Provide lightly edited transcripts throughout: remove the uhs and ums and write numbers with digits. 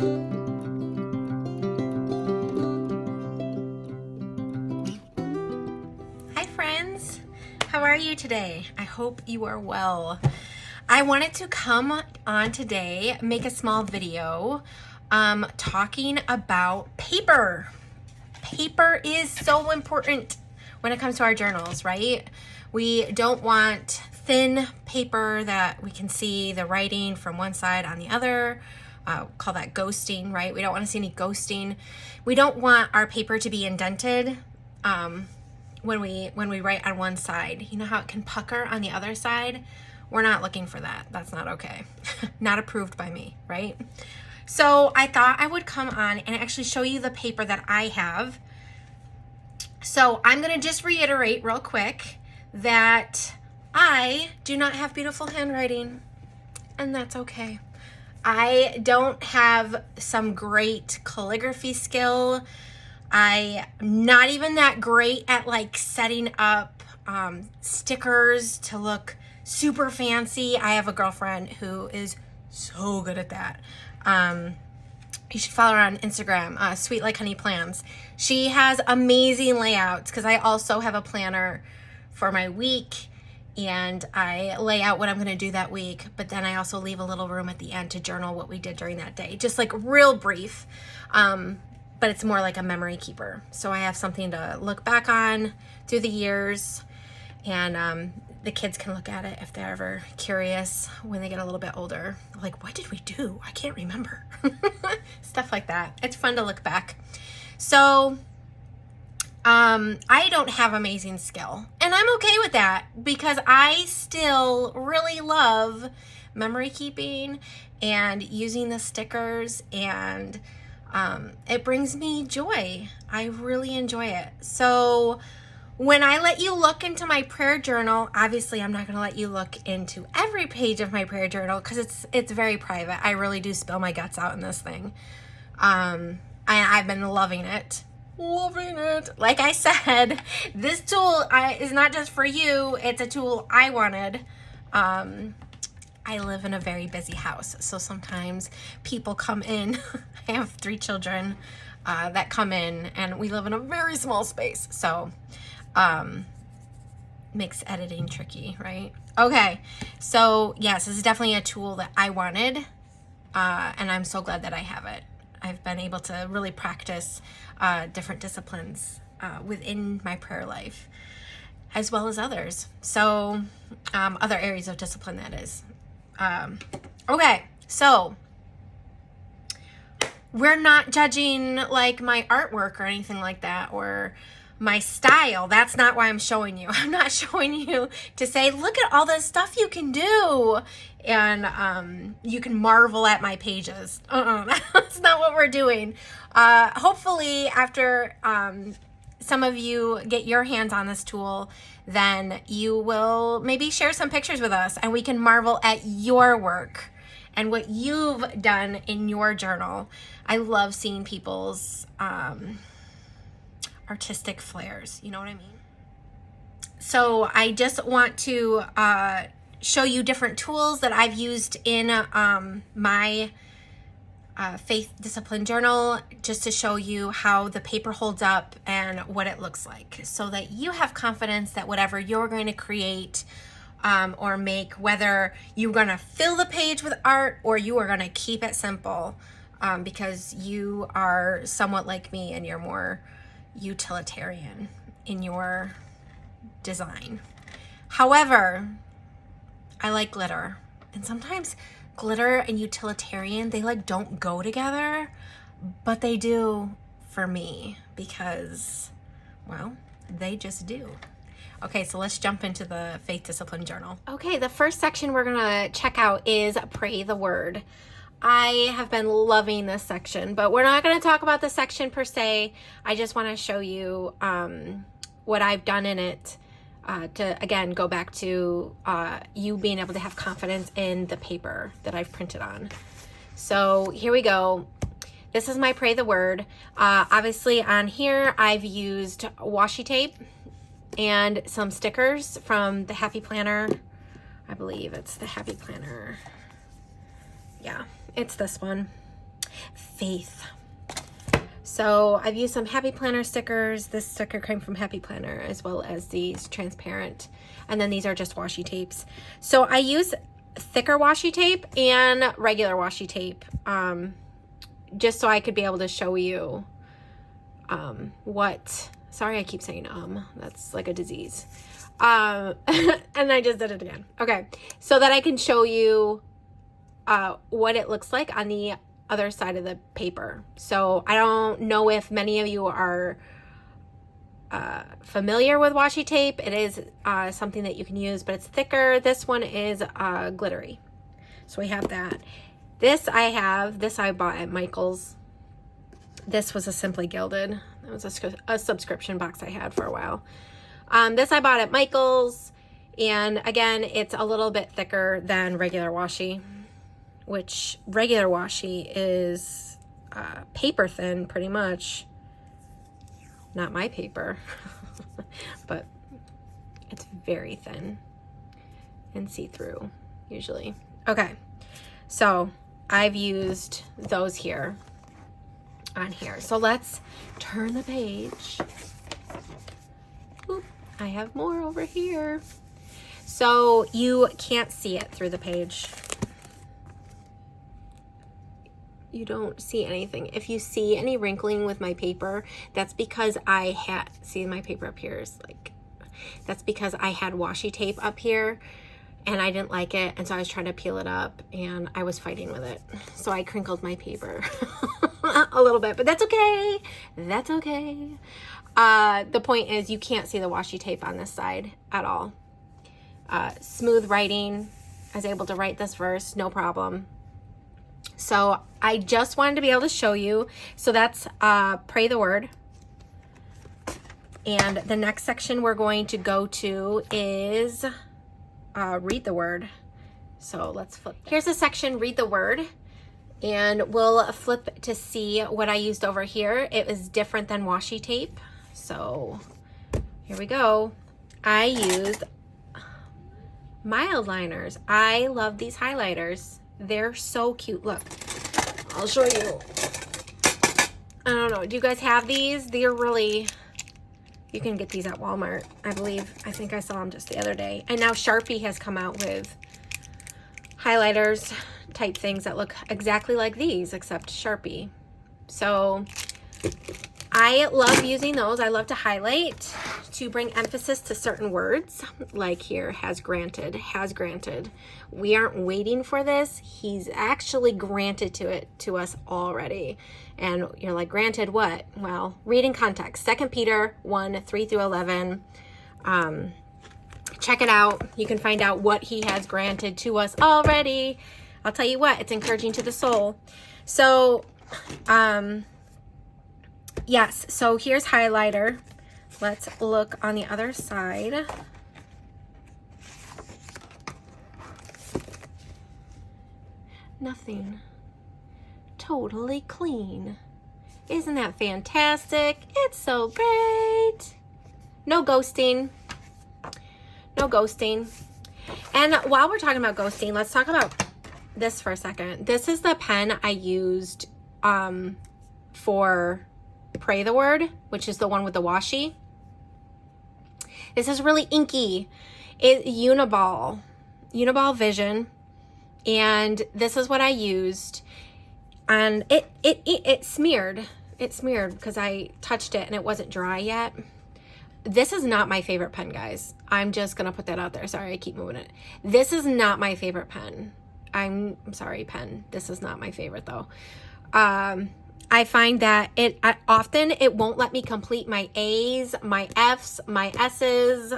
Hi friends, how are you today? I hope you are well. I wanted to come on today, make a small video talking about paper. Paper is so important when it comes to our journals, right? We don't want thin paper that we can see the writing from one side on the other. Call that ghosting, right? We don't want to see any ghosting. We don't want our paper to be indented when we write on one side. You know how it can pucker on the other side? We're not looking for that. That's not okay. Not approved by me, right? So I thought I would come on and actually show you the paper that I have. So I'm going to just reiterate real quick that I do not have beautiful handwriting, and that's okay. I don't have some great calligraphy skill. I'm not even that great at like setting up stickers to look super fancy. I have a girlfriend who is so good at that. You should follow her on Instagram, Sweet Like Honey Plans. She has amazing layouts because I also have a planner for my week, and I lay out what I'm going to do that week, but then I also leave a little room at the end to journal what we did during that day. Just like real brief, but it's more like a memory keeper. So I have something to look back on through the years, and the kids can look at it if they're ever curious when they get a little bit older. Like, what did we do? I can't remember. Stuff like that. It's fun to look back. So I don't have amazing skill, and I'm okay with that because I still really love memory keeping and using the stickers, and it brings me joy. I really enjoy it. So when I let you look into my prayer journal, obviously I'm not going to let you look into every page of my prayer journal because it's very private. I really do spill my guts out in this thing. I've been loving it. Like I said, this tool is not just for you. It's a tool I wanted. I live in a very busy house, so sometimes people come in. I have 3 children that come in, and we live in a very small space, so makes editing tricky, right? Okay, so yes, this is definitely a tool that I wanted, and I'm so glad that I have it. I've been able to really practice different disciplines within my prayer life, as well as others. So other areas of discipline, that is. Okay, so we're not judging like my artwork or anything like that, or my style. That's not why I'm showing you. I'm not showing you to say, look at all the stuff you can do, and you can marvel at my pages. That's not what we're doing. Hopefully after some of you get your hands on this tool, then you will maybe share some pictures with us, and we can marvel at your work and what you've done in your journal. I love seeing people's artistic flares, you know what I mean? So I just want to show you different tools that I've used in my faith discipline journal, just to show you how the paper holds up and what it looks like, so that you have confidence that whatever you're going to create or make, whether you're going to fill the page with art or you are going to keep it simple, because you are somewhat like me and you're more utilitarian in your design. However, I like glitter, and sometimes glitter and utilitarian, they like don't go together, but they do for me because, well, they just do. Okay, so let's jump into the faith discipline journal. Okay, the first section we're gonna check out is Pray the Word. I have been loving this section, but we're not gonna talk about the section per se. I just wanna show you what I've done in it to, again, go back to you being able to have confidence in the paper that I've printed on. So here we go. This is my Pray the Word. Obviously on here, I've used washi tape and some stickers from the Happy Planner. I believe it's the Happy Planner. Yeah, it's this one. Faith. So I've used some Happy Planner stickers. This sticker came from Happy Planner, as well as these transparent. And then these are just washi tapes. So I use thicker washi tape and regular washi tape, just so I could be able to show you sorry, I keep saying that's like a disease. And I just did it again. Okay, so that I can show you what it looks like on the other side of the paper. So I don't know if many of you are familiar with washi tape. It is something that you can use, but it's thicker. This one is glittery. So we have that. This I bought at Michael's. This was a Simply Gilded. It was a subscription box I had for a while. This I bought at Michael's, and again, it's a little bit thicker than regular washi, which regular washi is paper thin, pretty much. Not my paper, but it's very thin and see-through usually. Okay, so I've used those here on here. So let's turn the page. Oop, I have more over here. So you can't see it through the page. You don't see anything. If you see any wrinkling with my paper, that's because see my paper up here is like, that's because I had washi tape up here and I didn't like it, and so I was trying to peel it up and I was fighting with it. So I crinkled my paper a little bit, but that's okay. That's okay. The point is you can't see the washi tape on this side at all. Smooth writing. I was able to write this verse, no problem. So I just wanted to be able to show you. So that's Pray the Word. And the next section we're going to go to is Read the Word. So let's flip. Here's the section Read the Word. And we'll flip to see what I used over here. It was different than washi tape. So here we go. I used mild liners. I love these highlighters. They're so cute. Look, I'll show you. I don't know. Do you guys have these? They're really, you can get these at Walmart, I believe. I think I saw them just the other day. And now Sharpie has come out with highlighters type things that look exactly like these, except Sharpie. So I love using those. I love to highlight to bring emphasis to certain words, like here, has granted, has granted. We aren't waiting for this. He's actually granted to us already. And you're like, granted what? Well, read in context. 2 Peter 1, 3 through 11. Check it out. You can find out what he has granted to us already. I'll tell you what, it's encouraging to the soul. So, yes, so here's highlighter. Let's look on the other side. Nothing. Totally clean. Isn't that fantastic? It's so great. No ghosting. No ghosting. And while we're talking about ghosting, let's talk about this for a second. This is the pen I used for Pray the Word, which is the one with the washi. This is really inky. It's Uniball Vision, and this is what I used. And it smeared. It smeared because I touched it and it wasn't dry yet. This is not my favorite pen, guys. I'm just gonna put that out there. Sorry, I keep moving it. This is not my favorite pen. I'm sorry, pen. This is not my favorite though. I find that often it won't let me complete my A's, my F's, my S's.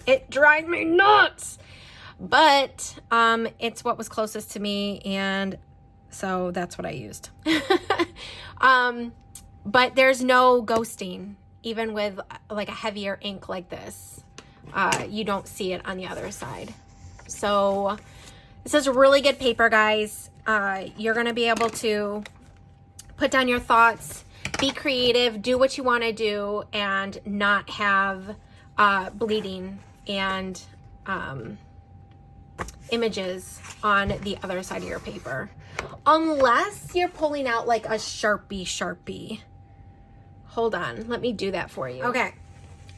It drives me nuts. But it's what was closest to me, and so that's what I used. But there's no ghosting, even with like a heavier ink like this. You don't see it on the other side. So this is a really good paper, guys. You're going to be able to put down your thoughts, be creative, do what you want to do, and not have bleeding and images on the other side of your paper. Unless you're pulling out like a Sharpie. Hold on, let me do that for you. Okay,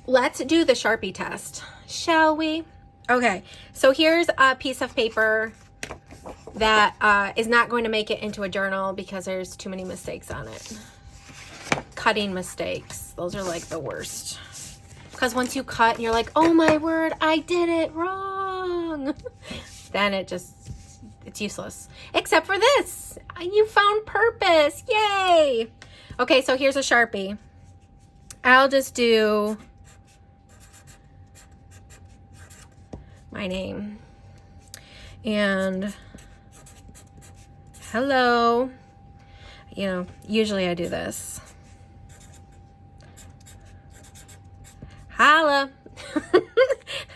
let's do the Sharpie test, shall we? Okay, so here's a piece of paper that is not going to make it into a journal because there's too many mistakes on it. Cutting mistakes, those are like the worst. Because once you cut and you're like, oh my word, I did it wrong. Then it's useless. Except for this, you found purpose, yay. Okay, so here's a Sharpie. I'll just do my name and hello. You know, usually I do this. Holla.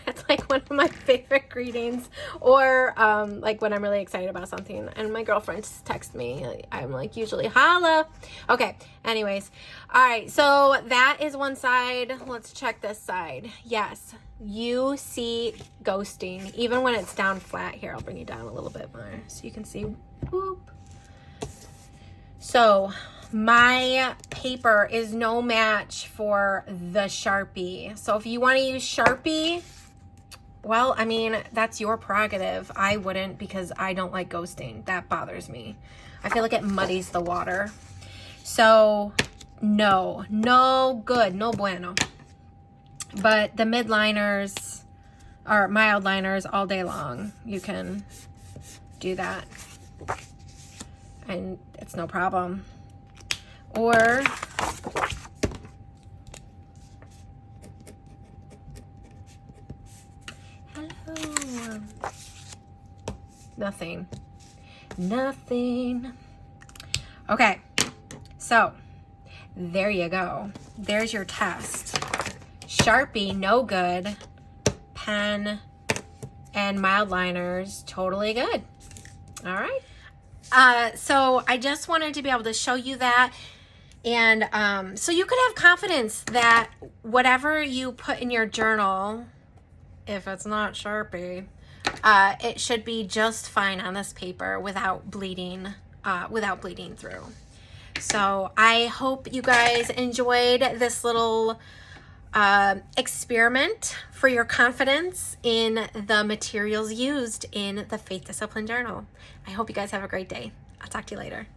That's like one of my favorite greetings. Or like when I'm really excited about something and my girlfriend just texts me, I'm like usually holla. Okay, anyways. All right, so that is one side. Let's check this side. Yes, you see ghosting even when it's down flat. Here, I'll bring you down a little bit more so you can see. Whoop. So my paper is no match for the Sharpie. So if you want to use Sharpie, well, I mean, that's your prerogative. I wouldn't because I don't like ghosting. That bothers me. I feel like it muddies the water. So no good, no bueno. But the midliners or mild liners all day long, you can do that. And it's no problem. Or hello. Nothing. Okay, so there you go. There's your test. Sharpie, no good. Pen and mild liners, totally good. All right. So I just wanted to be able to show you that. And so you could have confidence that whatever you put in your journal, if it's not Sharpie, it should be just fine on this paper without bleeding through. So I hope you guys enjoyed this little experiment for your confidence in the materials used in the Faith Discipline Journal. I hope you guys have a great day. I'll talk to you later.